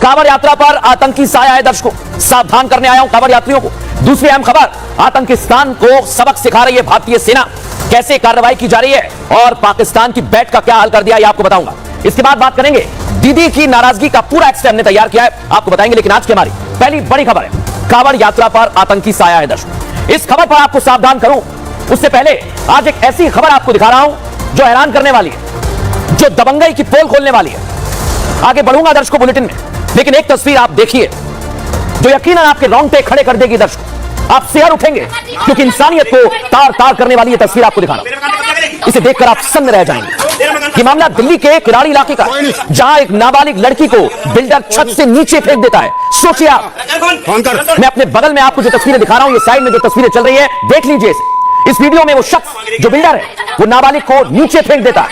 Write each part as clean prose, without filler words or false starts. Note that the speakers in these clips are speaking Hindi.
कांवड़ यात्रा पर आतंकी साया है दर्शकों, सावधान करने आया हूं कांवड़ यात्रियों को। दूसरी अहम खबर, आतंकिस्तान को सबक सिखा रही है भारतीय सेना, कैसे कार्रवाई की जा रही है और पाकिस्तान की बैट का क्या हाल कर दिया ये आपको बताऊंगा। इसके बाद बात करेंगे दीदी की नाराजगी का पूरा एक्सरे हमने तैयार किया है, आपको बताएंगे। लेकिन आज की हमारी पहली बड़ी खबर है, कांवड़ यात्रा पर आतंकी साया है दर्शकों। इस खबर पर आपको सावधान करूं उससे पहले आज एक ऐसी खबर आपको दिखा रहा हूं जो हैरान करने वाली है, जो दबंगई की पोल खोलने वाली है। आगे बढ़ूंगा दर्शकों बुलेटिन में, लेकिन एक तस्वीर आप देखिए जो यकीनन आपके रोंगटे खड़े कर देगी दर्शकों, आप सिहर उठेंगे क्योंकि इंसानियत को तार तार करने वाली ये तस्वीर आपको दिखा रहा हूं। इसे देखकर आप सन्न रह जाएंगे। ये मामला दिल्ली के किराड़ी इलाके का, जहां एक नाबालिग लड़की को बिल्डर छत से नीचे फेंक देता है। सोचिए आप, मैं अपने बगल में आपको जो तस्वीरें दिखा रहा हूं, ये साइड में जो तस्वीरें चल रही है देख लीजिए इसे। इस वीडियो में वो शख्स जो बिल्डर है वो नाबालिग को नीचे फेंक देता है।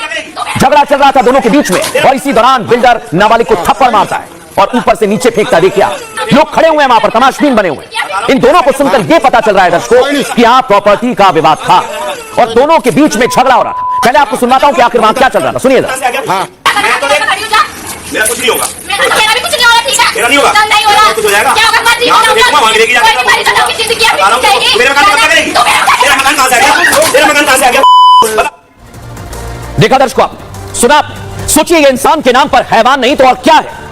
झगड़ा चल रहा था दोनों के बीच में और इसी दौरान बिल्डर नाबालिग को थप्पड़ मारता है और ऊपर से नीचे फेंकता। देखिए लोग खड़े हुए हैं वहां पर, तमाशबीन बने हुए हैं। इन दोनों को सुनकर यह पता चल रहा है दर्शकों कि यहां प्रॉपर्टी का विवाद था और दोनों के बीच में झगड़ा हो रहा था। पहले आपको सुनवाता हूं कि आखिर वहां क्या चल रहा था, सुनिए जरा। मेरा कुछ नहीं होगा, मेरा भी कुछ नहीं होगा, ठीक है? मेरा नहीं होगा, नहीं हो रहा, कुछ हो जाएगा। क्या होगा? यहाँ पे देखो वहाँ गिरेगी जाके। मेरा मकान कब करेगी? तेरा मकान कहाँ से आ गया? तेरा मकान कहाँ से आ गया? देखा दर्शकों, आप सुना, सोचिए ये इंसान के नाम पर हैवान नहीं तो और क्या है।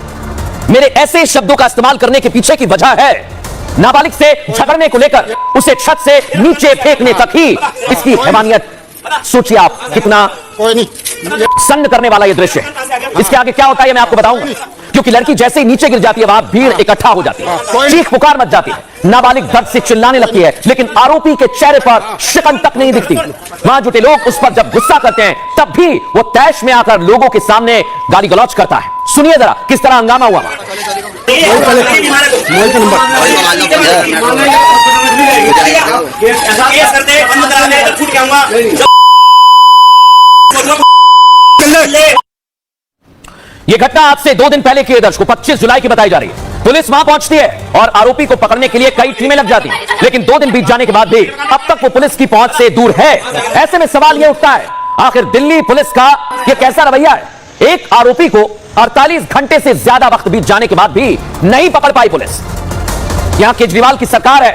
मेरे ऐसे शब्दों का इस्तेमाल करने के पीछे की वजह है नाबालिग से झगड़ने को लेकर उसे छत से नीचे फेंकने तक ही इसकी हैवानियत। सोचिए आप कितना सन्न करने वाला यह दृश्य है। इसके आगे क्या होता है मैं आपको बताऊंगा, क्योंकि लड़की जैसे ही नीचे गिर जाती है वहां भीड़ इकट्ठा हो जाती है, चीख पुकार मच जाती है, नाबालिग दर्द से चिल्लाने लगती है, लेकिन आरोपी के चेहरे पर शिकन तक नहीं दिखती। वहां जुटे लोग उस पर जब गुस्सा करते हैं तब भी वो तैश में आकर लोगों के सामने गाली गलौज करता है। सुनिए जरा किस तरह हंगामा हुआ। यह घटना आज से 2 दिन पहले की है दर्शकों, 25 जुलाई की बताई जा रही है। पुलिस वहां पहुंचती है और आरोपी को पकड़ने के लिए कई टीमें लग जाती हैं, लेकिन 2 दिन बीत जाने के बाद भी अब तक वो पुलिस की पहुंच से दूर है। ऐसे में सवाल यह उठता है, आखिर दिल्ली पुलिस का यह कैसा रवैया है? एक आरोपी को 48 घंटे से ज्यादा वक्त बीत जाने के बाद भी नहीं पकड़ पाई पुलिस। यहां केजरीवाल की सरकार है,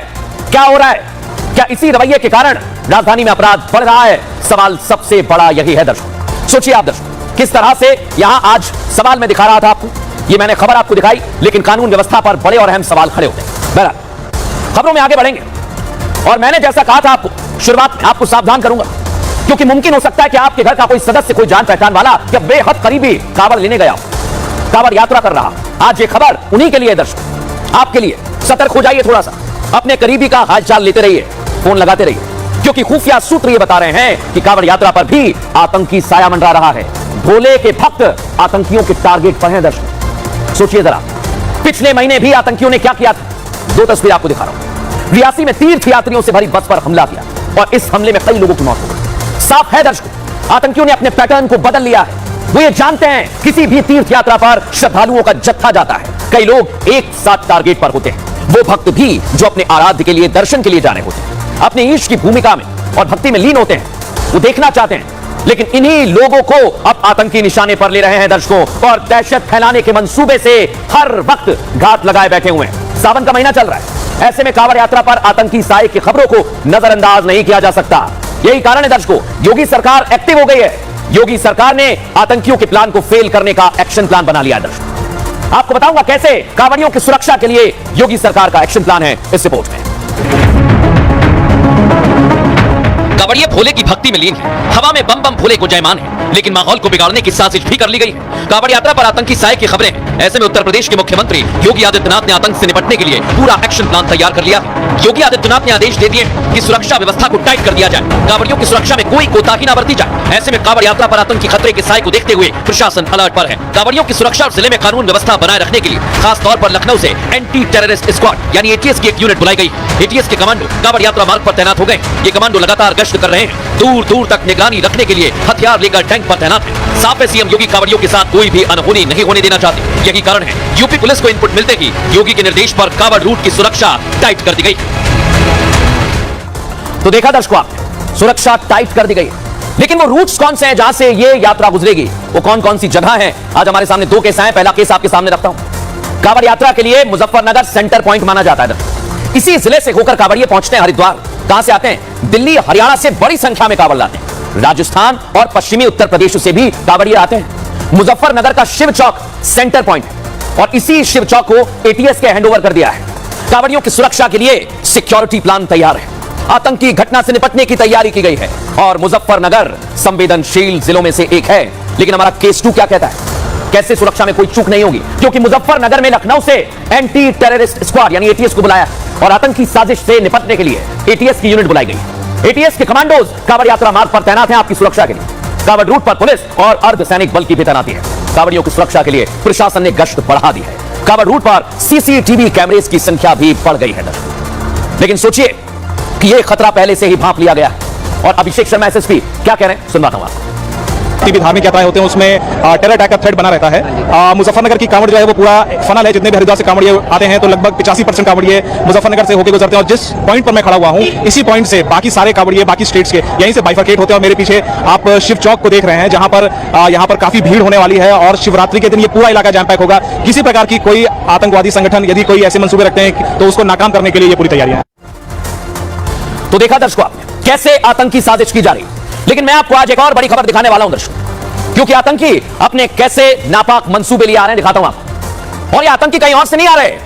क्या हो रहा है? क्या इसी रवैये के कारण राजधानी में अपराध बढ़ रहा है? सवाल सबसे बड़ा यही है दर्शकों। सोचिए आप दर्शकों, किस तरह से यहां आज सवाल में दिखा रहा था आपको, ये मैंने खबर आपको दिखाई, लेकिन कानून व्यवस्था पर बड़े और अहम सवाल खड़े होते हैं। बहरहाल खबरों में आगे बढ़ेंगे और मैंने जैसा कहा था आपको शुरुआत में, आपको सावधान करूंगा क्योंकि मुमकिन हो सकता है कि आपके घर का कोई सदस्य, कोई जान पहचान वाला या बेहद करीबी कांवड़ लेने गया, कांवड़ यात्रा कर रहा। आज ये खबर उन्हीं के लिए दर्शकों, आपके लिए। सतर्क हो जाइए, थोड़ा सा अपने करीबी का हालचाल लेते रहिए, फोन लगाते रहिए, क्योंकि खुफिया सूत्र ये बता रहे हैं कि कांवड़ यात्रा पर भी आतंकी साया मंडरा रहा है। भोले के भक्त आतंकियों के टारगेट पर हैं दर्शकों। सोचिए जरा, पिछले महीने भी आतंकियों ने क्या किया था। 2 तस्वीर आपको दिखा रहा हूं। रियासी में तीर्थ यात्रियों से भरी बस पर हमला किया और इस हमले में कई लोगों की मौत हो गई। साफ है दर्शकों, आतंकियों ने अपने पैटर्न को बदल लिया है। वो ये जानते हैं किसी भी तीर्थ यात्रा पर श्रद्धालुओं का जत्था जाता है, कई लोग एक साथ टारगेट पर होते हैं। वो भक्त भी जो अपने आराध्य के लिए, दर्शन के लिए जाने होते हैं, अपने ईश की भूमिका में और भक्ति में लीन होते हैं, वो देखना चाहते हैं, लेकिन इन्हीं लोगों को अब आतंकी निशाने पर ले रहे हैं दर्शकों और दहशत फैलाने के मंसूबे से हर वक्त घात लगाए बैठे हुए हैं। सावन का महीना चल रहा है, ऐसे में कांवड़ यात्रा पर आतंकी साए की खबरों को नजरअंदाज नहीं किया जा सकता। यही कारण है दर्शकों, योगी सरकार एक्टिव हो गई है। योगी सरकार ने आतंकियों के प्लान को फेल करने का एक्शन प्लान बना लिया है दर्शकों। आपको बताऊंगा कैसे कांवड़ियों की सुरक्षा के लिए योगी सरकार का एक्शन प्लान है इस रिपोर्ट में। कांवड़िए भोले की भक्ति में लीन है, हवा में बम बम भोले को जयमान है, लेकिन माहौल को बिगाड़ने की साजिश भी कर ली गई है। कांवड़ यात्रा पर आतंकी साए की खबरें हैं। ऐसे में उत्तर प्रदेश के मुख्यमंत्री योगी आदित्यनाथ ने आतंक से निपटने के लिए पूरा एक्शन प्लान तैयार कर लिया है। योगी आदित्यनाथ ने आदेश दे दिए कि सुरक्षा व्यवस्था को टाइट कर दिया जाए, कांवड़ियों की सुरक्षा में कोई कोताही न बरती जाए। ऐसे में कांवड़ यात्रा पर आतंकी खतरे के साए को देखते हुए प्रशासन अलर्ट पर है। कांवड़ियों की सुरक्षा और जिले में कानून व्यवस्था बनाए रखने के लिए खास तौर पर लखनऊ से एंटी टेररिस्ट स्क्वाड यानी एटीएस की एक यूनिट बुलाई गई। एटीएस के कमांडो कांवड़ यात्रा मार्ग पर तैनात हो गए। ये कमांडो लगातार गश्त कर रहे हैं, दूर दूर तक निगरानी रखने के लिए हथियार लेकर टैंक पर तैनात है। साफ है सीएम योगी कांवड़ियों के साथ कोई भी अनहोनी नहीं होने देना चाहते। यही कारण है यूपी पुलिस को इनपुट मिलते ही योगी के निर्देश पर कांवड़ रूट की सुरक्षा टाइट कर दी गई। तो देखा दर्शकों, आपने सुरक्षा टाइट कर दी गई, लेकिन वो रूट्स कौन से हैं जहां से ये यात्रा गुजरेगी, वो कौन कौन सी जगह है? आज हमारे सामने 2 केस आए। पहला केस आपके सामने रखता हूं। कांवड़ यात्रा के लिए मुजफ्फरनगर सेंटर पॉइंट माना जाता है। इसी जिले से होकर कांवड़िए पहुंचते हैं हरिद्वार। कहां से आते हैं? दिल्ली हरियाणा से बड़ी संख्या में कांवड़ लाते हैं। राजस्थान और पश्चिमी उत्तर प्रदेश से भी कांवड़िए आते हैं। मुजफ्फरनगर का शिव चौक सेंटर पॉइंट है और इसी शिव चौक को एटीएस के हैंडओवर कर दिया है। कांवड़ियों की सुरक्षा के लिए सिक्योरिटी प्लान तैयार है। आतंकी घटना से निपटने की तैयारी की गई है और मुजफ्फरनगर संवेदनशील जिलों में से एक है। लेकिन हमारा केस 2 क्या कहता है? कैसे सुरक्षा में कोई चूक नहीं होगी, क्योंकि मुजफ्फरनगर में लखनऊ से एंटी टेररिस्ट स्क्वाड यानी एटीएस को बुलाया और आतंकी साजिश से निपटने के लिए एटीएस की यूनिट बुलाई गई। एटीएस के कमांडोज कांवड़ यात्रा मार्ग पर तैनात हैं आपकी सुरक्षा के लिए। कांवड़ रूट पर पुलिस और अर्धसैनिक बल की भी तैनाती है। कांवड़ियों की सुरक्षा के लिए प्रशासन ने गश्त बढ़ा दी है। कांवड़ रूट पर सीसीटीवी कैमरेज की संख्या भी बढ़ गई है। लेकिन सोचिए कि यह खतरा पहले से ही भांप लिया गया और अभिषेक शर्मा एसएसपी क्या कह रहे हैं, सुनवाता हूं आपको। भी धार्मिक यात्राएं होते हैं उसमें टेरर अटैक का थ्रेट बना रहता है। मुजफ्फरनगर की कांवड़ जो है वो पूरा फनल है। जितने भी हरिद्वार से कांवड़िए आते हैं तो लगभग 85% कांवड़िए मुजफ्फरनगर से होकर गुजरते हैं और जिस पॉइंट पर मैं खड़ा हुआ हूं इसी पॉइंट से बाकी सारे कांवड़िए बाकी स्टेट्स के यहीं से बाइफरकेट होते हैं। और मेरे पीछे आप शिव चौक को देख रहे हैं जहां पर यहाँ पर काफी भीड़ होने वाली है और शिवरात्रि के दिन ये पूरा इलाका जैम पैक होगा। किसी प्रकार की कोई आतंकवादी संगठन यदि कोई ऐसे मंसूबे रखते हैं तो उसको नाकाम करने के लिए ये पूरी तैयारियां हैं। तो देखा दर्शकों आपने कैसे आतंकी साजिश की जा रही। लेकिन मैं आपको आज एक और बड़ी खबर दिखाने वाला हूं दर्शकों, क्योंकि आतंकी अपने कैसे नापाक मंसूबे लिए आ रहे हैं दिखाता हूं आपको। और ये आतंकी कहीं और से नहीं आ रहे,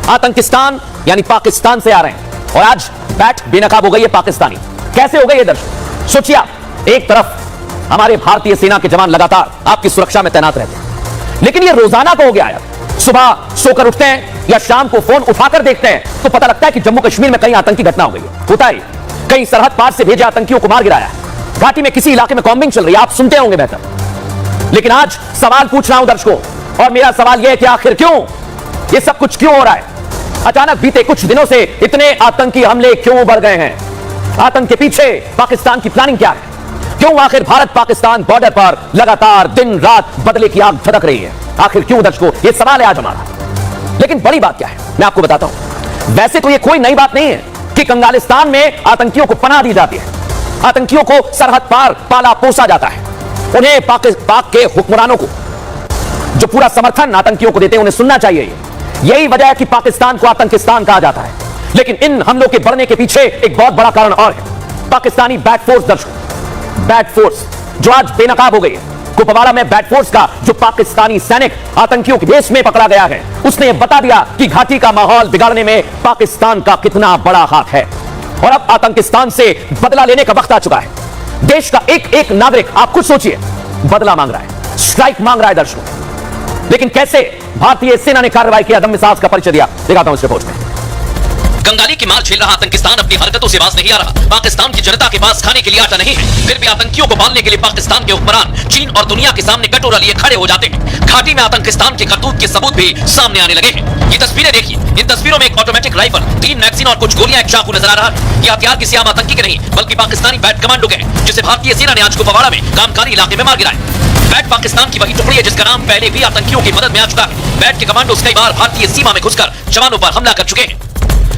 आतंकिस्तान यानी पाकिस्तान से आ रहे हैं। और आज बैठ बेनकाब हो गई है पाकिस्तानी। कैसे हो गई है दर्शक? सोचिए आप, एक तरफ हमारे भारतीय सेना के जवान लगातार आपकी सुरक्षा में तैनात रहते हैं, लेकिन ये रोजाना को हो गया है। सुबह सोकर उठते हैं या शाम को फोन उठाकर देखते हैं तो पता लगता है कि जम्मू कश्मीर में कहीं आतंकी घटना हो गई होता है। कहीं सरहद पार से भेजे आतंकियों को मार गिराया, घाटी में किसी इलाके में कॉम्बिंग चल रही है, आप सुनते होंगे बेहतर। लेकिन आज सवाल पूछ रहा हूं दर्शकों, और मेरा सवाल यह है कि आखिर क्यों ये सब कुछ क्यों हो रहा है? अचानक बीते कुछ दिनों से इतने आतंकी हमले क्यों बढ़ गए हैं? आतंक के पीछे पाकिस्तान की प्लानिंग क्या है? क्यों आखिर भारत पाकिस्तान बॉर्डर पर लगातार दिन रात बदले की आग झटक रही है? आखिर क्यों दर्शकों? ये सवाल है आज हमारा। लेकिन बड़ी बात क्या है मैं आपको बताता हूं। वैसे तो ये कोई नई बात नहीं है कि कंगालिस्तान में आतंकियों को पनाह दी जाती है, आतंकियों को सरहद पार पाला पोसा जाता है। उन्हें पाक के हुक्मरानों को जो पूरा समर्थन आतंकियों को देते हैं उन्हें सुनना चाहिए। यही वजह है कि पाकिस्तान को आतंकिस्तान कहा जाता है। लेकिन इन हमलों के बढ़ने के पीछे एक बहुत बड़ा कारण और है, पाकिस्तानी बैट फोर्स दर्शकों, बैट फोर्स जो आज बेनकाब हो गई है। कुपवाड़ा में बैट फोर्स का जो पाकिस्तानी सैनिक आतंकियों के भेष में पकड़ा गया है, उसने बता दिया कि घाटी का माहौल बिगाड़ने में पाकिस्तान का कितना बड़ा हाथ है। और अब आतंकिस्तान से बदला लेने का वक्त आ चुका है। देश का एक एक नागरिक, आप खुद सोचिए, बदला मांग रहा है, स्ट्राइक मांग रहा है दर्शकों। लेकिन कैसे भारतीय सेना ने कार्रवाई किया, दम मिसाज का परिचय दिया, दिखाता हूं इस रिपोर्ट में। कंगाली की मार झेल रहा आतंकिस्तान अपनी हरकतों से बाज नहीं आ रहा। पाकिस्तान की जनता के पास खाने के लिए आटा नहीं है, फिर भी आतंकियों को पालने के लिए पाकिस्तान के हुक्मरान चीन और दुनिया के सामने कटोरा लिए खड़े हो जाते हैं। घाटी में आतंकिस्तान के करतूत के सबूत भी सामने आने लगे हैं। ये तस्वीरें देखिए, इन तस्वीरों में एक ऑटोमेटिक राइफल, 3 मैगजीन और कुछ गोलियां, एक चाकू नजर आ रहा है। ये हथियार किसी आम आतंकी के नहीं बल्कि पाकिस्तानी बैट कमांडो के, जिसे भारतीय सेना ने आज कुपवाड़ा में कामकारी इलाके में मार गिराया। बैट पाकिस्तान की वही टुकड़ी है जिसका नाम पहले भी आतंकियों की मदद में आ चुका है। बैट के कमांडोज कई बार भारतीय सीमा में घुसकर जवानों पर हमला कर चुके हैं,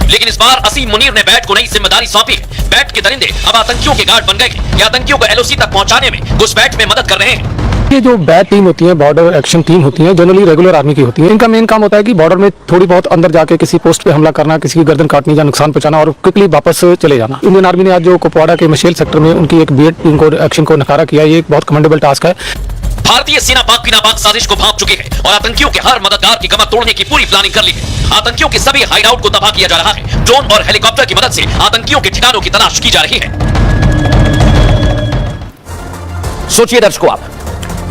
लेकिन इस बार असीम मुनीर ने बैट को नई जिम्मेदारी सौंपी है। बैट के दरिंदे अब आतंकियों के गार्ड बन गए हैं। ये आतंकियों को एलओसी तक पहुंचाने में घुसपैठ में मदद कर रहे हैं। ये जो बैट टीम होती है, बॉर्डर एक्शन टीम होती है, जनरली रेगुलर आर्मी की होती है। इनका मेन काम होता है कि बॉर्डर में थोड़ी बहुत अंदर जाके किसी पोस्ट पे हमला करना, किसी की गर्दन काटनी या नुकसान पहुंचाना और क्विकली वापस चले जाना। इंडियन आर्मी ने आज जो कुपवाड़ा के मशेल सेक्टर में उनकी एक बीएड टीम को एक्शन को नकारा किया, ये एक बहुत कमेंडेबल टास्क है। भारतीय सेना पाक की नापाक साजिश को भांप चुकी है और आतंकियों के हर मददगार की कमर तोड़ने की पूरी प्लानिंग कर ली है। आतंकियों के सभी हाइडआउट को तबाह किया जा रहा है। ड्रोन और हेलीकॉप्टर की मदद से आतंकियों के ठिकानों की तलाश की जा रही है। सोचिए दर्शकों आप,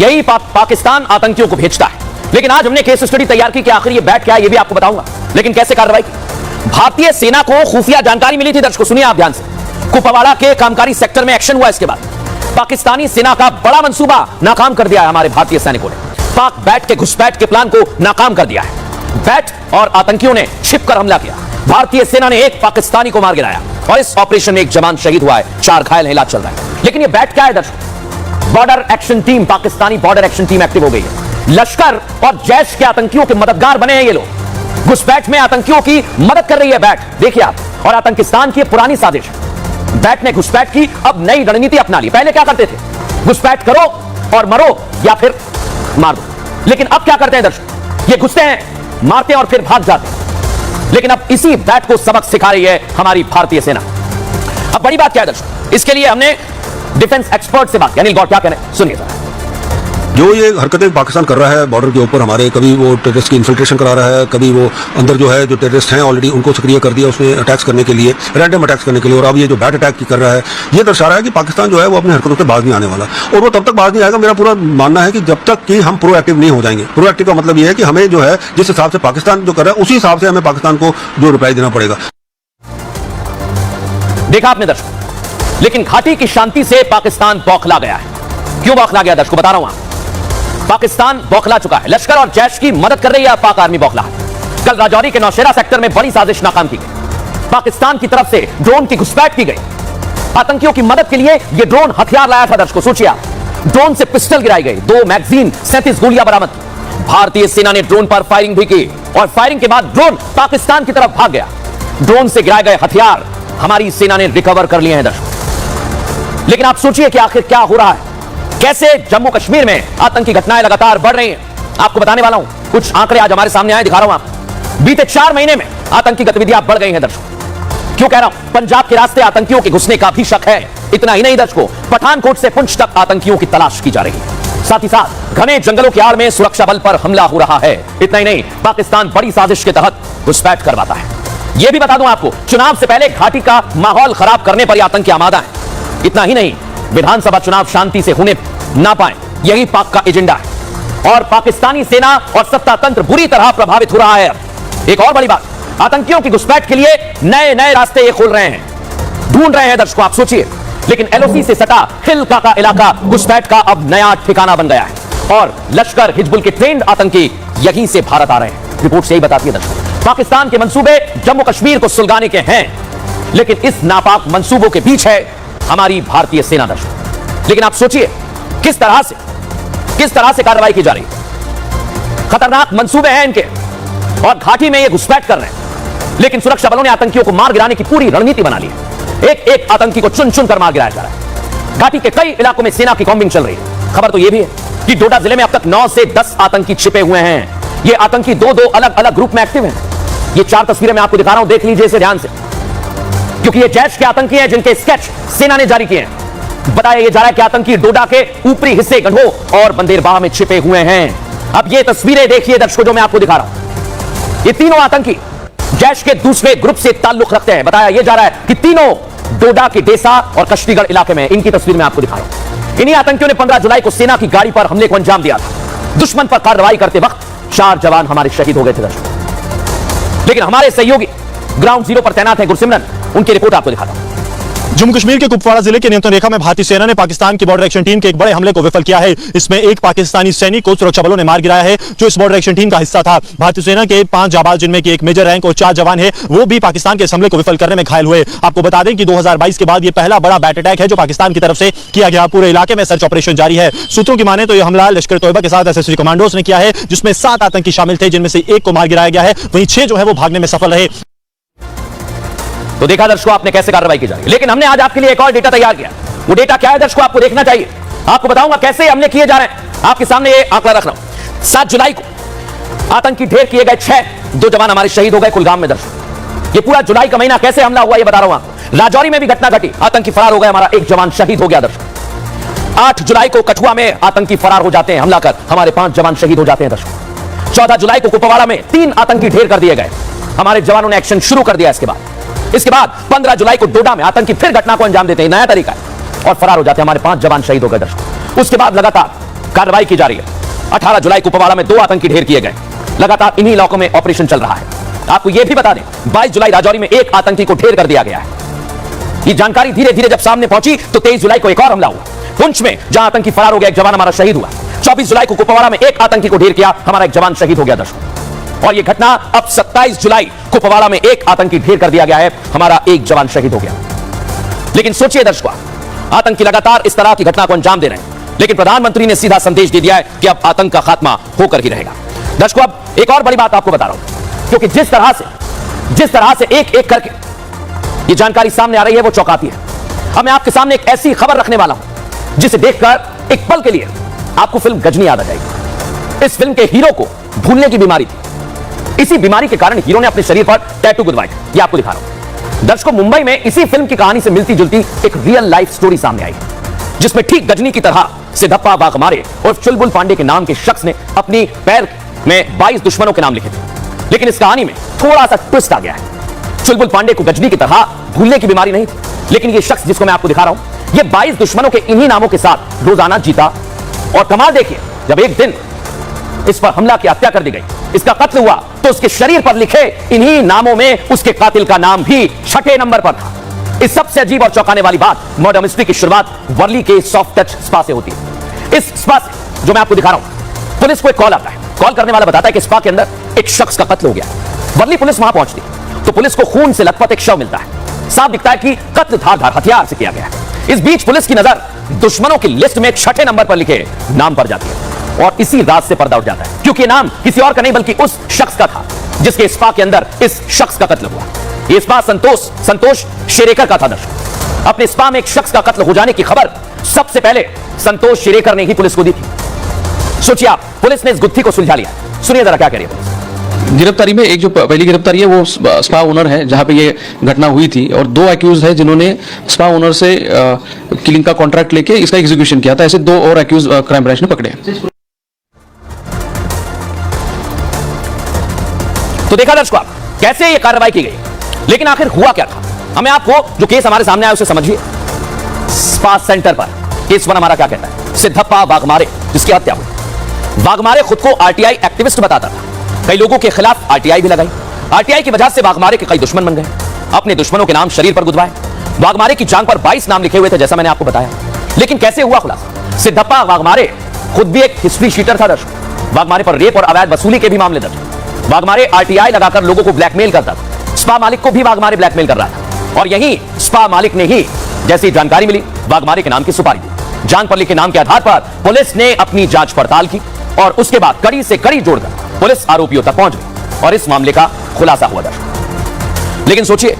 यही पाकिस्तान आतंकियों को भेजता है। लेकिन आज हमने केस स्टडी तैयार की कि आखिर ये बैट क्या है, ये भी आपको बताऊंगा। लेकिन कैसे कार्रवाई की? भारतीय सेना को खुफिया जानकारी मिली थी दर्शकों, सुनिए आप ध्यान से। कुपवाड़ा के कामकारी सेक्टर में एक्शन हुआ, इसके बाद पाकिस्तानी सेना का बड़ा मंसूबा नाकाम कर दिया है हमारे भारतीय सैनिकों ने। पाक बैट के घुसपैठ के प्लान को नाकाम कर दिया है। बैट और आतंकियों ने छिपकर हमला किया। भारतीय सेना ने एक पाकिस्तानी को मार गिराया और इस ऑपरेशन में एक जवान शहीद हुआ है, 4 घायल हैं, इलाज चल रहा है। लेकिन ये बैट क्या है दर्शकों? Border action team, Pakistani border action team active हो गई है। लश्कर और जैश के आतंकियों के मददगार बने हैं ये लोग। घुसपैठ में आतंकियों की मदद कर रही है बैट, देखिए आप। और आतंकिस्तान की पुरानी साजिश है। बैट ने घुसपैठ की अब नई रणनीति अपना ली। पहले क्या करते थे? घुसपैठ करो और मरो या फिर मार दो। लेकिन अब क्या करते हैं दर्शक? ये घुसते हैं मारते हैं और फिर भाग जाते हैं। लेकिन अब इसी बैट को सबक सिखा रही है हमारी भारतीय सेना। अब बड़ी बात क्या है दर्शकों, इसके लिए हमने डिफेंस एक्सपर्ट से बात, अनिल गौड़ क्या कह रहे हैं, सुनिए जरा। जो ये हरकतें पाकिस्तान कर रहा है बॉर्डर के ऊपर हमारे, कभी वो टेररिस्ट की इन्फिल्ट्रेशन करा रहा है, कभी वो अंदर जो है जो टेररिस्ट हैं ऑलरेडी उनको सक्रिय कर दिया उसमें अटैक्स करने के लिए, रैंडम अटैक्स करने के लिए, और अब ये जो बैट अटैक की कर रहा है ये दर्शा रहा है कि पाकिस्तान जो है वो अपनी हरकतों से बाज नहीं आने वाला, और वो तब तक बाज नहीं आएगा। मेरा पूरा मानना है कि जब तक कि हम प्रोएक्टिव नहीं हो जाएंगे। प्रोएक्टिव का मतलब ये है कि हमें जो है जिस हिसाब से पाकिस्तान जो कर रहा है उसी हिसाब से हमें पाकिस्तान को जो रिप्लाई देना पड़ेगा। देखा आपने दर्शकों, लेकिन घाटी की शांति से पाकिस्तान बौखला गया है। क्यों बौखला गया दर्शकों, बता रहा हूं। पाकिस्तान बौखला चुका है, लश्कर और जैश की मदद कर रही है पाक आर्मी बौखला है। कल राजौरी के नौशेरा सेक्टर में बड़ी साजिश नाकाम की गई। पाकिस्तान की तरफ से ड्रोन की घुसपैठ की गई। आतंकियों की मदद के लिए यह ड्रोन हथियार लाया था दर्शकों, सोचिए आप। ड्रोन से पिस्टल गिराई गई, 2 मैगजीन 37 गोलियां बरामद की। भारतीय सेना ने ड्रोन पर फायरिंग भी की और फायरिंग के बाद ड्रोन पाकिस्तान की तरफ भाग गया। ड्रोन से गिराए गए हथियार हमारी सेना ने रिकवर कर लिए हैं दर्शकों। लेकिन आप सोचिए कि आखिर क्या हो रहा है, कैसे जम्मू कश्मीर में आतंकी घटनाएं लगातार बढ़ रही हैं। आपको बताने वाला हूं, कुछ आंकड़े आज हमारे सामने आए, दिखा रहा हूं आपको। बीते 4 महीने में आतंकी गतिविधियां बढ़ गई हैं दर्शकों। क्यों कह रहा हूं, पंजाब के रास्ते आतंकियों के घुसने का भी शक है। इतना ही नहीं दर्शकों, पठानकोट से पुंछ तक आतंकियों की तलाश की जा रही है। साथ ही साथ घने जंगलों की आड़ में सुरक्षा बल पर हमला हो रहा है। इतना ही नहीं, पाकिस्तान बड़ी साजिश के तहत घुसपैठ करवाता है। यह भी बता दूं आपको, चुनाव से पहले घाटी का माहौल खराब करने पर आतंकी आमादा है। इतना ही नहीं, विधानसभा चुनाव शांति से होने ना पाए, यही पाक का एजेंडा है। और पाकिस्तानी सेना और सत्ता तंत्र बुरी तरह प्रभावित हो रहा है। एक और बड़ी बात, आतंकियों की घुसपैठ के लिए नए नए रास्ते ये खोल रहे हैं, ढूंढ रहे हैं दर्शकों, आप सोचिए। लेकिन एलओसी से सटा हिलका का इलाका घुसपैठ का अब नया ठिकाना बन गया है और लश्कर हिजबुल के ट्रेंड आतंकी यहीं से भारत आ रहे हैं। रिपोर्ट से यही बताती है दर्शकों, पाकिस्तान के मंसूबे जम्मू कश्मीर को सुलगाने के हैं, लेकिन इस नापाक मंसूबों के बीच है हमारी भारतीय सेना दर्शकों। लेकिन आप सोचिए किस तरह से कार्रवाई की जा रही है। खतरनाक मंसूबे हैं इनके और घाटी में ये घुसपैठ कर रहे हैं, लेकिन सुरक्षा बलों ने आतंकियों को मार गिराने की पूरी रणनीति बना ली है। एक एक आतंकी को चुन चुन कर मार गिराया जा रहा है। घाटी के कई इलाकों में सेना की कॉम्बिंग चल रही है। खबर तो यह भी है कि डोडा जिले में अब तक 9 से 10 आतंकी छिपे हुए हैं। ये आतंकी 2-2 अलग अलग ग्रुप में एक्टिव हैं। ये 4 तस्वीरें मैं आपको दिखा रहा हूं, देख लीजिए इसे ध्यान से, क्योंकि ये जैश के आतंकी हैं जिनके स्केच सेना ने जारी किए हैं। बताया यह जा रहा है कि आतंकी डोडा के ऊपरी हिस्से गढ़ो और बंदेरबाह में छिपे हुए हैं। अब ये तस्वीरें देखिए दर्शकों जो मैं आपको दिखा रहा हूं, ये तीनों आतंकी जैश के दूसरे ग्रुप से ताल्लुक रखते हैं। बताया यह जा रहा है कि तीनों डोडा के डेसा और कश्मीगढ़ इलाके में, इनकी तस्वीर मैं आपको दिखा रहा हूं। इन्हीं आतंकियों ने 15 जुलाई को सेना की गाड़ी पर हमले को अंजाम दिया था। दुश्मन पर कार्रवाई करते वक्त 4 जवान हमारे शहीद हो गए थे दर्शकों। लेकिन हमारे सहयोगी ग्राउंड जीरो पर तैनात है गुरसिमरन, उनकी रिपोर्ट आपको दिखाता हूं। जम्मू कश्मीर के कुपवाड़ा जिले के नियंत्रण रेखा में भारतीय सेना ने पाकिस्तान की बॉर्डर एक्शन टीम के एक बड़े हमले को विफल किया है। इसमें एक पाकिस्तानी सैनिक को सुरक्षा बलों ने मार गिराया है जो इस बॉर्डर एक्शन टीम का हिस्सा था। भारतीय सेना के 5 जाबाज जिनमें कि एक मेजर रैंक और 4 जवान है, वो भी पाकिस्तान के इस हमले को विफल करने में घायल हुए। आपको बता दें कि 2022 के बाद यह पहला बड़ा बैट अटैक है जो पाकिस्तान की तरफ से किया गया। पूरे इलाके में सर्च ऑपरेशन जारी है। सूत्रों की माने तो यह हमला लश्कर तोयबा के साथ एसएसबी कमांडोज ने किया है, जिसमें 7 आतंकी शामिल थे, जिनमें से एक को मार गिराया गया है, वहीं 6 जो है वो भागने में सफल रहे। तो देखा दर्शकों आपने कैसे कार्रवाई की जा रही है। लेकिन हमने आज आपके लिए एक और डेटा तैयार किया। वो डेटा क्या है दर्शकों, आपको देखना चाहिए। आपको बताऊंगा कैसे हमले किए जा रहे हैं। आपके सामने ये आंकड़ा रख रहा हूं। 7 जुलाई को आतंकी ढेर किए गए 6, 2 जवान हमारे शहीद हो गए कुलगाम में दर्शकों। ये पूरा जुलाई का महीना कैसे हमला हुआ ये बता रहा हूं आपको। राजौरी में भी घटना घटी, आतंकी फरार हो गए, हमारा एक जवान शहीद हो गया दर्शकों। 8 जुलाई को कठुआ में आतंकी फरार हो जाते हैं, हमला कर हमारे 5 जवान शहीद हो जाते हैं दर्शकों। 14 जुलाई को कुपवाड़ा में 3 आतंकी ढेर कर दिए गए, हमारे जवानों ने एक्शन शुरू कर दिया। इसके बाद 15 जुलाई को डोडा में आतंकी फिर घटना को अंजाम देते हैं, नया तरीका है, और फरार हो जाते हैं, हमारे 5 जवान शहीद हो गए दर्शकों। उसके बाद लगातार कार्रवाई की जा रही है। 18 जुलाई को कुपवाड़ा में 2 आतंकी ढेर किए गए, लगातार इन्हीं इलाकों में ऑपरेशन चल रहा है। आपको यह भी बता दें 22 जुलाई राजौरी में 1 आतंकी को ढेर कर दिया गया है। ये जानकारी धीरे धीरे जब सामने पहुंची तो 23 जुलाई को एक और हमला हुआ पुंछ में, जहां आतंकी फरार हो गया, एक जवान हमारा शहीद हुआ। 24 जुलाई को कुपवाड़ा में 1 आतंकी को ढेर किया, हमारा एक जवान शहीद हो गया दर्शकों। और यह घटना अब 27 जुलाई कुपवाड़ा में 1 आतंकी ढेर कर दिया गया है, हमारा एक जवान शहीद हो गया। लेकिन सोचिए दर्शकों, आतंकी लगातार इस तरह की घटना को अंजाम दे रहे हैं, लेकिन प्रधानमंत्री ने सीधा संदेश दे दिया है कि अब आतंक का खात्मा होकर ही रहेगा। दर्शकों, अब एक और बड़ी बात आपको बता रहा हूं, क्योंकि जिस तरह से एक एक करके ये जानकारी सामने आ रही है वो चौंकाती है। अब मैं आपके सामने एक ऐसी खबर रखने वाला हूं जिसे देखकर एक पल के लिए आपको फिल्म गजनी याद आ जाएगी। इस फिल्म के हीरो को भूलने की बीमारी थी। इसी बीमारी के कारण हीरो ने अपने शरीर पर टैटू गुदवाए। ये आपको दिखा रहा हूं। दर्शकों, मुंबई में इसी फिल्म की कहानी से मिलती जुलती एक रियल लाइफ स्टोरी सामने आई, जिसमें ठीक गजनी की तरह सिद्धप्पा वाघमारे और चुलबुल पांडे के नाम के शख्स ने अपनी पैर में 22 दुश्मनों के नाम लिखे थे। लेकिन इस कहानी में थोड़ा सा ट्विस्ट आ गया है। चुलबुल पांडे को गजनी की तरह भूलने की बीमारी नहीं थी, लेकिन ये शख्स जिसको मैं आपको दिखा रहा हूं, ये 22 दुश्मनों के इन्हीं नामों के साथ रोजाना जीता। और कमाल देखिए, जब एक दिन इस पर हमला की हत्या कर दी गई, इसका कत्ल हुआ, तो उसके शरीर पर लिखे इन्हीं नामों में उसके कातिल का नाम भी 6ठे नंबर पर था। इस सबसे अजीब और चौंकाने वाली बात, मर्डर मिस्ट्री की शुरुआत वर्ली के सॉफ्ट टच स्पा से होती है। इस स्पा से, जो मैं आपको दिखा रहा हूं, पुलिस को एक कॉल आता है। कॉल करने वाला बताता है कि स्पा के अंदर एक शख्स का कत्ल हो गया। वर्ली पुलिस वहां पहुंचती तो पुलिस को खून से लथपथ एक शव मिलता है। साफ दिखता है कि कत्ल धारदार हथियार से किया गया है। इस बीच पुलिस की नजर दुश्मनों की लिस्ट में 6ठे नंबर पर लिखे नाम पर जाती है और इसी रात से पर्दा उठ जाता है, क्योंकि नाम किसी और का नहीं बल्कि उस शख्स का था जिसके स्पा के अंदर इस शख्स का कत्ल हुआ। ये स्पा संतोष शेरेकर का था। दर्शक, अपने स्पा में एक शख्स का कत्ल हो जाने की खबर सबसे पहले संतोष शेरेकर ने ही पुलिस को दी थी। सोचिए आप, पुलिस ने इस गुत्थी को सुलझा लिया। सुनिए जरा क्या कह रही है पुलिस। गिरफ्तारी में एक जो पहली गिरफ्तारी है वो स्पा ओनर है जहां पे ये घटना हुई थी, और 2 एक्यूज है जिन्होंने स्पा ओनर से किलिंग का कॉन्ट्रैक्ट लेके इसका एग्जीक्यूशन किया था। ऐसे 2 और एक्यूज क्राइम ब्रांच ने पकड़े। तो देखा दर्शकों, कैसे ये कार्रवाई की गई, लेकिन आखिर हुआ क्या था। हमें आपको जो केस हमारे सामने आया उसे समझिए। स्पा सेंटर पर केस 1 हमारा क्या कहता है। सिद्धप्पा वाघमारे जिसकी हत्या हुई। वाघमारे खुद को आरटीआई एक्टिविस्ट बताता था। कई लोगों के खिलाफ आरटीआई भी लगाई। आरटीआई की वजह से वाघमारे के कई दुश्मन बन गए। अपने दुश्मनों के नाम शरीर पर गुदवाए। वाघमारे की जांग पर 22 नाम लिखे हुए थे, जैसा मैंने आपको बताया। लेकिन कैसे हुआ खुलासा। सिद्धप्पा वाघमारे खुद भी एक हिस्ट्री शीटर था। दर्शक, वाघमारे पर रेप और अवैध वसूली के भी मामले दर्ज। वाघमारे आरटीआई लगाकर लोगों को ब्लैकमेल करता था। स्पा मालिक को भी वाघमारे ब्लैकमेल कर रहा था, और यही स्पा मालिक ने ही जैसी जानकारी मिली वाघमारे के नाम की सुपारी दी। जांग पर लिखे नाम के आधार पर पुलिस ने अपनी जांच पड़ताल की और उसके बाद कड़ी से कड़ी जोड़कर पुलिस आरोपियों तक पहुंच गई और इस मामले का खुलासा हुआ। दर्शक, लेकिन सोचिए,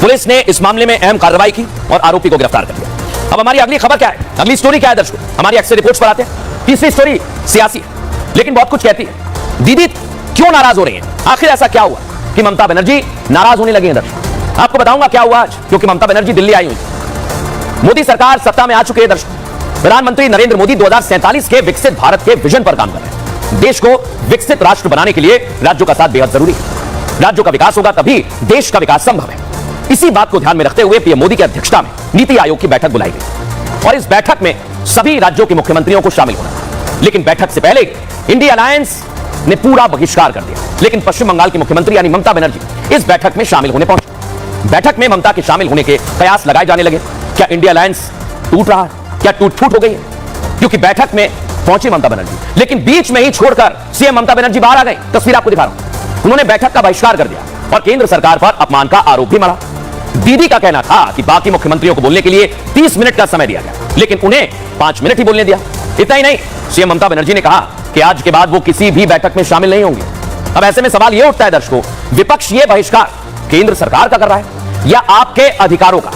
पुलिस ने इस मामले में अहम कार्रवाई की और आरोपी को गिरफ्तार कर लिया। अब हमारी अगली खबर क्या है, अगली स्टोरी क्या है दर्शकों। हमारी अक्सर रिपोर्ट्स पर आते हैं। तीसरी स्टोरी सियासी है, लेकिन बहुत कुछ कहती है। दीदी क्यों नाराज हो रही है, आखिर ऐसा क्या हुआ कि ममता बनर्जी नाराज होने लगी है। दर्शक, आपको बताऊंगा क्या हुआ आज, क्योंकि ममता बनर्जी दिल्ली आई हुई। मोदी सरकार सत्ता में आ चुकी है। दर्शक, प्रधानमंत्री नरेंद्र मोदी 2047 के विकसित भारत के विजन पर काम कर रहे हैं। देश को विकसित राष्ट्र बनाने के लिए राज्यों का साथ बेहद जरूरी है। राज्यों का विकास होगा तभी देश का विकास संभव है। इसी बात को ध्यान में रखते हुए पीएम मोदी की अध्यक्षता में नीति आयोग की बैठक बुलाई गई और इस बैठक में सभी राज्यों के मुख्यमंत्रियों को शामिल होना था। लेकिन बैठक से पहले इंडिया अलायंस ने पूरा बहिष्कार कर दिया। लेकिन पश्चिम बंगाल की मुख्यमंत्री यानी ममता बनर्जी इस बैठक में शामिल होने पहुंची। बैठक में ममता के शामिल होने के कयास लगाए जाने लगे। क्या इंडिया अलायंस टूट रहा है, क्या टूट फूट हो गई है, क्योंकि बैठक में पहुंची ममता बनर्जी, लेकिन बीच में ही छोड़कर सीएम ममता बनर्जी बाहर आ गई। तस्वीर आपको दिखा रहा हूं। उन्होंने बैठक का बहिष्कार कर दिया और केंद्र सरकार पर अपमान का आरोप भी मढ़ा। दीदी का कहना था कि बाकी मुख्यमंत्रियों को बोलने के लिए 30 मिनट का समय दिया गया, लेकिन उन्हें 5 मिनट ही बोलने दिया। इतना ही नहीं, सीएम ममता बनर्जी ने कहा कि आज के बाद वो किसी भी बैठक में शामिल नहीं होंगे। अब ऐसे में सवाल यह उठता है दर्शकों, विपक्ष ये बहिष्कार केंद्र सरकार का कर रहा है या आपके अधिकारों का,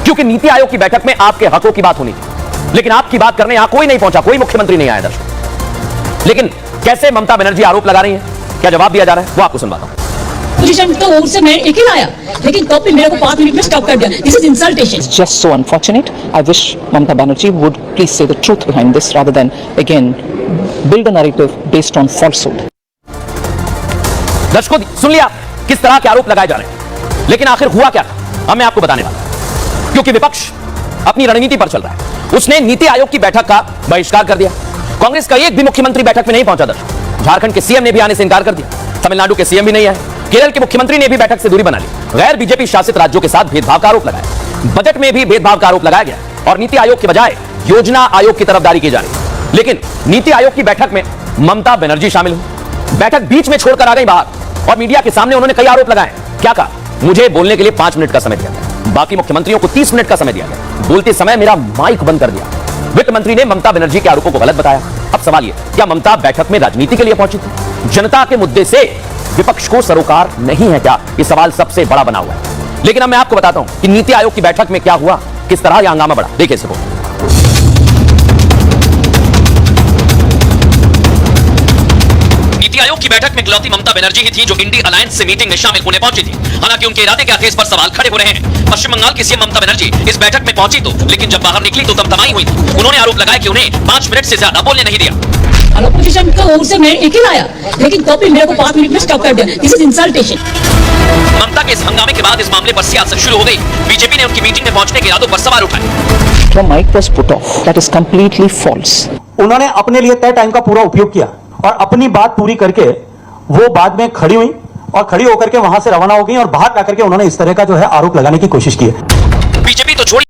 क्योंकि नीति आयोग की बैठक में आपके हकों की बात होनी थी, लेकिन आपकी बात करने यहां कोई नहीं पहुंचा, कोई मुख्यमंत्री नहीं आया दर्शकों। लेकिन कैसे ममता बनर्जी आरोप लगा रही है, क्या जवाब दिया जा रहा है, वो आपको सुनवाता हूं। पोजीशन तो उससे मैं एक ही लाया, लेकिन तब भी मेरे को 5 मिनट में स्टॉप कर दिया। This is इंसल्टेशन। Just so unfortunate. I wish Mamata Banerjee would please say the truth behind this rather than again build a narrative based on falsehood. दर्शकों सुन लिया किस तरह के आरोप लगाए जा रहे हैं, लेकिन आखिर हुआ क्या था अब मैं आपको बताने वाला हूं, क्योंकि विपक्ष अपनी रणनीति पर चल रहा है। उसने नीति आयोग की बैठक का बहिष्कार कर दिया। कांग्रेस का एक भी मुख्यमंत्री बैठक में नहीं पहुंचा। दर्शकों, झारखंड के सीएम ने भी आने से इनकार कर दिया, तमिलनाडु के सीएम भी नहीं आए, केरल के मुख्यमंत्री ने भी बैठक से दूरी बना ली, गैर बीजेपी शासित राज्यों के साथ भेदभाव का आरोप लगाया, बजट में भी भेदभाव का आरोप लगाया गया और नीति आयोग के बजाय योजना आयोग की तरफदारी की जा रही है। लेकिन नीति आयोग की बैठक में ममता बनर्जी शामिल हुई, बैठक बीच में छोड़कर आ गई बाहर और मीडिया के सामने उन्होंने कई आरोप लगाए। क्या कहा, मुझे बोलने के लिए 5 मिनट का समय दिया गया, बाकी मुख्यमंत्रियों को 30 मिनट का समय दिया गया, बोलते समय मेरा माइक बंद कर दिया। वित्त मंत्री ने ममता बनर्जी के आरोपों को गलत बताया। अब सवाल यह, क्या ममता बैठक में राजनीति के लिए पहुंची थी, जनता के मुद्दे से विपक्ष को सरोकार नहीं है क्या, यह सवाल सबसे बड़ा बना हुआ है। लेकिन अब मैं आपको बताता हूं कि नीति आयोग की बैठक में क्या हुआ, किस तरह यह हंगामा बढ़ा। देखिए इसको। नीति आयोग की बैठक में इकलौती ममता बनर्जी ही थी जो इंडी अलायंस से मीटिंग में शामिल होने पहुंची थी। हालांकि उनके इरादे क्या थे इस पर सवाल खड़े हो रहे हैं। पश्चिम बंगाल की सीएम ममता बनर्जी इस बैठक में पहुंची तो, लेकिन जब बाहर निकली तो तमतमाई हुई। उन्होंने आरोप लगाया कि उन्हें 5 मिनट से ज्यादा बोलने नहीं दिया। और अपोजिशन का ओर से मैं एक ही लाया, लेकिन तब भी मेरे को 5 मिनट में स्टॉप कर दिया। This is इंसल्टेशन। ममता के इस हंगामे के बाद इस मामले पर सियासत शुरू हो गई। बीजेपी ने उनकी मीटिंग में पहुंचने के इरादों पर सवाल उठाए। The mic was put off. That is completely false. उन्होंने अपने लिए तय टाइम का पूरा उपयोग किया और अपनी बात पूरी करके वो बाद में खड़ी हुई और खड़ी होकर के वहां से रवाना हो गई और बाहर आकर के उन्होंने इस तरह का जो है आरोप लगाने की कोशिश की है। बीजेपी तो छोड़ी